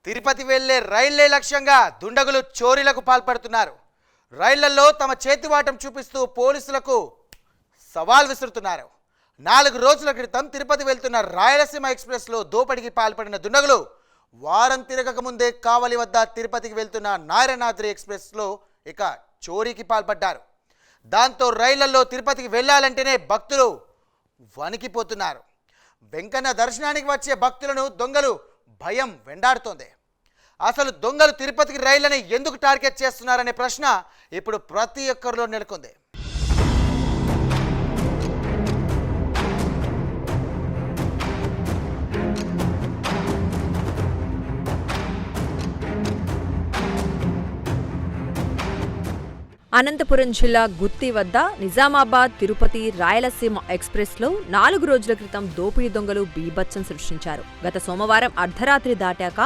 తిరుపతి వెళ్లే రైళ్లే లక్ష్యంగా దుండగులు చోరీలకు పాల్పడుతున్నారు. రైళ్లలో తమ చేతివాటం చూపిస్తూ పోలీసులకు సవాల్ విసురుతున్నారు. 4 రోజుల క్రితం తిరుపతి వెళ్తున్న రాయలసీమ ఎక్స్‌ప్రెస్‌లో దోపిడీకి పాల్పడిన దుండగులు వారం తిరగక ముందే కావలి వద్ద తిరుపతికి వెళ్తున్న నారాయణాద్రి ఎక్స్‌ప్రెస్‌లో ఇక చోరీకి పాల్పడ్డారు. దాంతో రైళ్లలో తిరుపతికి వెళ్లాలంటేనే భక్తులు వణికిపోతున్నారు. వెంకన్న దర్శనానికి వచ్చే భక్తులను దొంగలు భయం వెంటాడుతోంది. అసలు దొంగలు తిరుపతికి రైళ్లని ఎందుకు టార్గెట్ చేస్తున్నారనే ప్రశ్న ఇప్పుడు ప్రతి ఒక్కరిలో నెలకొంది. అనంతపురం జిల్లా గుత్తి వద్ద నిజామాబాద్ తిరుపతి రాయలసీమ ఎక్స్‌ప్రెస్‌లో 4 రోజుల క్రితం దోపిడీ దొంగలు బీభత్సం సృష్టించారు. గత సోమవారం అర్ధరాత్రి దాటాక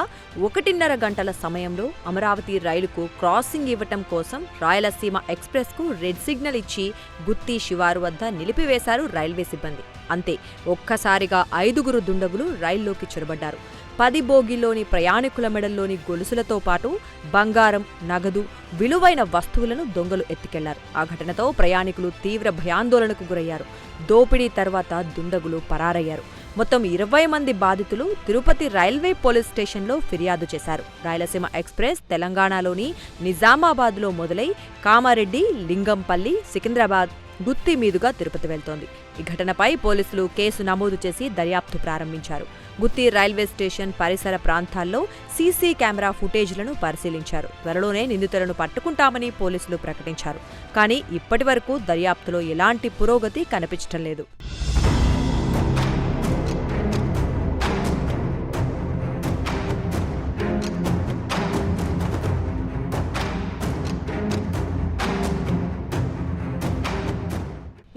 1.5 గంటల సమయంలో అమరావతి రైలుకు క్రాసింగ్ ఇవ్వటం కోసం రాయలసీమ ఎక్స్‌ప్రెస్‌కు రెడ్ సిగ్నల్ ఇచ్చి గుత్తి శివారు వద్ద నిలిపివేశారు రైల్వే సిబ్బంది. అంతే, ఒక్కసారిగా 5గురు దుండగులు రైల్లోకి చొరబడ్డారు. 10 బోగీల్లోని ప్రయాణికుల మెడల్లోని గొలుసులతో పాటు బంగారం, నగదు, విలువైన వస్తువులను దొంగలు ఎత్తుకెళ్లారు. ఆ ఘటనతో ప్రయాణికులు తీవ్ర భయాందోళనకు గురయ్యారు. దోపిడీ తర్వాత దుండగులు పరారయ్యారు. మొత్తం 20 మంది బాధితులు తిరుపతి రైల్వే పోలీస్ స్టేషన్లో ఫిర్యాదు చేశారు. రాయలసీమ ఎక్స్‌ప్రెస్ తెలంగాణలోని నిజామాబాద్లో మొదలై కామారెడ్డి, లింగంపల్లి, సికింద్రాబాద్, గుత్తి మీదుగా తిరుపతి వెళ్తోంది. ఈ ఘటనపై పోలీసులు కేసు నమోదు చేసి దర్యాప్తు ప్రారంభించారు. గుత్తి రైల్వే స్టేషన్ పరిసర ప్రాంతాల్లో సీసీ కెమెరా ఫుటేజ్లను పరిశీలించారు. త్వరలోనే నిందితులను పట్టుకుంటామని పోలీసులు ప్రకటించారు. కానీ ఇప్పటివరకు దర్యాప్తులో ఎలాంటి పురోగతి కనిపించడం లేదు.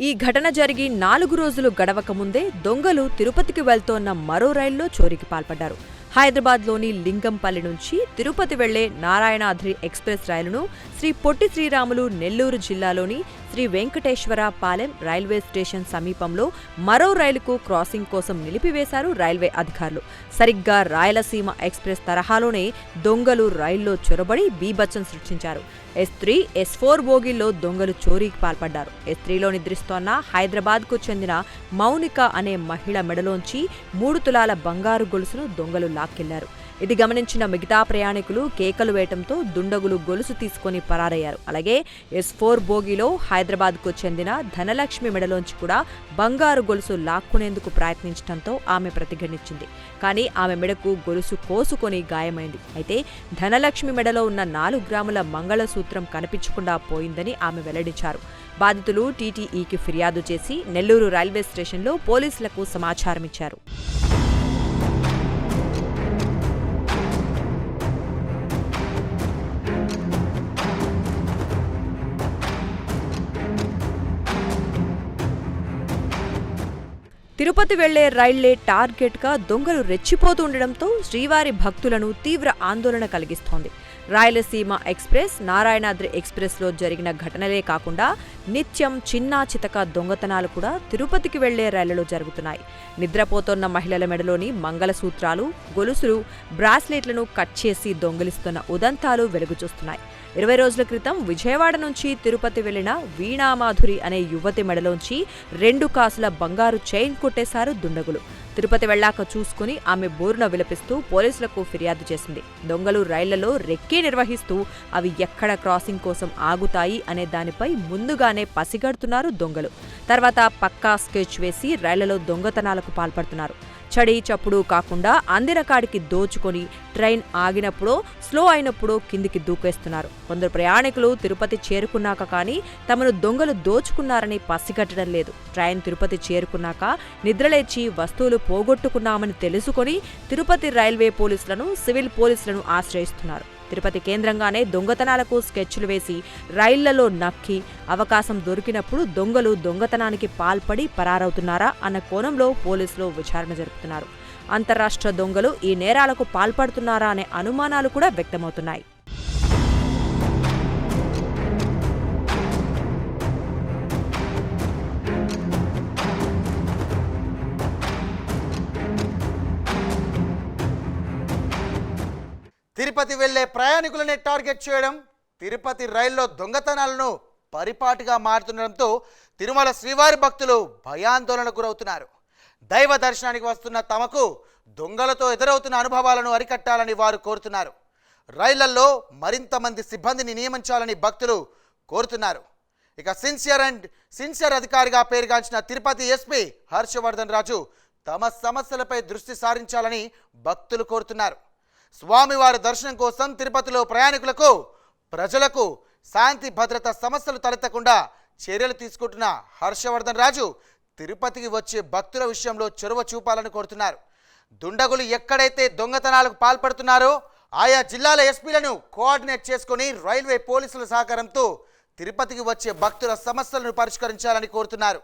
ఈ ఘటన జరిగి 4 రోజులు గడవక ముందే దొంగలు తిరుపతికి వెళ్తోన్న మరో రైల్లో చోరీకి పాల్పడ్డారు. హైదరాబాద్లోని లింగంపల్లి నుంచి తిరుపతి వెళ్లే నారాయణాద్రి ఎక్స్‌ప్రెస్ రైలును శ్రీ పొట్టి శ్రీరాములు నెల్లూరు జిల్లాలోని శ్రీ వెంకటేశ్వర పాలెం రైల్వే స్టేషన్ సమీపంలో మరో రైలుకు క్రాసింగ్ కోసం నిలిపివేశారు రైల్వే అధికారులు. సరిగ్గా రాయలసీమ ఎక్స్‌ప్రెస్ తరహాలోనే దొంగలు రైల్లో చొరబడి బీభత్సం సృష్టించారు. S3, S4 బోగీల్లో దొంగలు చోరీకి పాల్పడ్డారు. S3లో నిద్రిస్తోన్న హైదరాబాద్కు చెందిన మౌనిక అనే మహిళ మెడలోంచి 3 తులాల బంగారు గొలుసును దొంగలు లాక్కెళ్లారు. ఇది గమనించిన మిగతా ప్రయాణికులు కేకలు వేయటంతో దుండగులు గొలుసు తీసుకుని పరారయ్యారు. అలాగే S4 బోగీలో హైదరాబాద్కు చెందిన ధనలక్ష్మి మెడలోంచి కూడా బంగారు గొలుసు లాక్కునేందుకు ప్రయత్నించడంతో ఆమె ప్రతిఘటించింది. కానీ ఆమె మెడకు గొలుసు కోసుకొని గాయమైంది. అయితే ధనలక్ష్మి మెడలో ఉన్న 4 గ్రాముల మంగళసూత్రం కనిపించకుండా పోయిందని ఆమె వెల్లడించారు. బాధితులు టీటీఈకి ఫిర్యాదు చేసి నెల్లూరు రైల్వే స్టేషన్లో పోలీసులకు సమాచారమిచ్చారు. తిరుపతి వెళ్లే రైళ్లే టార్గెట్గా దొంగలు రెచ్చిపోతూ ఉండడంతో శ్రీవారి భక్తులను తీవ్ర ఆందోళన కలిగిస్తోంది. రాయలసీమ ఎక్స్‌ప్రెస్, నారాయణాద్రి ఎక్స్‌ప్రెస్లో జరిగిన ఘటనలే కాకుండా నిత్యం చిన్నా చితక దొంగతనాలు కూడా తిరుపతికి వెళ్లే రైళ్లలో జరుగుతున్నాయి. నిద్రపోతోన్న మహిళల మెడలోని మంగళసూత్రాలు, గొలుసులు, బ్రాస్లెట్లను కట్ చేసి దొంగిలిస్తున్న ఉదంతాలు వెలుగుచూస్తున్నాయి. 20 రోజుల క్రితం విజయవాడ నుంచి తిరుపతి వెళ్లిన వీణామాధురి అనే యువతి మెడలోంచి 2 కాసుల బంగారు చైన్ కొట్టేశారు దుండగులు. తిరుపతి వెళ్లాక చూసుకుని ఆమె బోరున విలపిస్తూ పోలీసులకు ఫిర్యాదు చేసింది. దొంగలు రైళ్లలో రెక్కీ నిర్వహిస్తూ అవి ఎక్కడ క్రాసింగ్ కోసం ఆగుతాయి అనే దానిపై ముందుగానే పసిగడుతున్నారు దొంగలు. తర్వాత పక్కా స్కెచ్ వేసి రైళ్లలో దొంగతనాలకు పాల్పడుతున్నారు. చడి చప్పుడు కాకుండా అందిన కాడికి దోచుకొని ట్రైన్ ఆగినప్పుడో స్లో అయినప్పుడో కిందికి దూకేస్తున్నారు. కొందరు ప్రయాణికులు తిరుపతి చేరుకున్నాక కానీ తమను దొంగలు దోచుకున్నారని పసిగట్టడం లేదు. ట్రైన్ తిరుపతి చేరుకున్నాక నిద్రలేచి వస్తువులు పోగొట్టుకున్నామని తెలుసుకొని తిరుపతి రైల్వే పోలీసులను, సివిల్ పోలీసులను ఆశ్రయిస్తున్నారు. తిరుపతి కేంద్రంగానే దొంగతనాలకు స్కెచ్లు వేసి రైళ్లలో నక్కి అవకాశం దొరికినప్పుడు దొంగలు దొంగతనానికి పాల్పడి పరారవుతున్నారా అన్న కోణంలో పోలీసులు విచారణ జరుపుతున్నారు. అంతర్రాష్ట్ర దొంగలు ఈ నేరాలకు పాల్పడుతున్నారా అనే అనుమానాలు కూడా వ్యక్తమవుతున్నాయి. తిరుపతి వెళ్లే ప్రయాణికులనే టార్గెట్ చేయడం, తిరుపతి రైల్లో దొంగతనాలను పరిపాటిగా మారుతుండడంతో తిరుమల శ్రీవారి భక్తులు భయాందోళనకు గురవుతున్నారు. దైవ దర్శనానికి వస్తున్న తమకు దొంగలతో ఎదురవుతున్న అనుభవాలను అరికట్టాలని వారు కోరుతున్నారు. రైళ్లలో మరింత మంది సిబ్బందిని నియమించాలని భక్తులు కోరుతున్నారు. ఇక సిన్సియర్ అధికారిగా పేరుగాంచిన తిరుపతి ఎస్పీ హర్షవర్ధన్ రాజు తమ సమస్యలపై దృష్టి సారించాలని భక్తులు కోరుతున్నారు. స్వామివారి దర్శనం కోసం తిరుపతిలో ప్రయాణికులకు, ప్రజలకు శాంతి భద్రత సమస్యలు తలెత్తకుండా చర్యలు తీసుకుంటున్న హర్షవర్ధన్ రాజు తిరుపతికి వచ్చే భక్తుల విషయంలో చొరవ చూపాలని కోరుతున్నారు. దుండగులు ఎక్కడైతే దొంగతనాలకు పాల్పడుతున్నారో ఆయా జిల్లాల ఎస్పీలను కోఆర్డినేట్ చేసుకుని రైల్వే పోలీసుల సహకారంతో తిరుపతికి వచ్చే భక్తుల సమస్యలను పరిష్కరించాలని కోరుతున్నారు.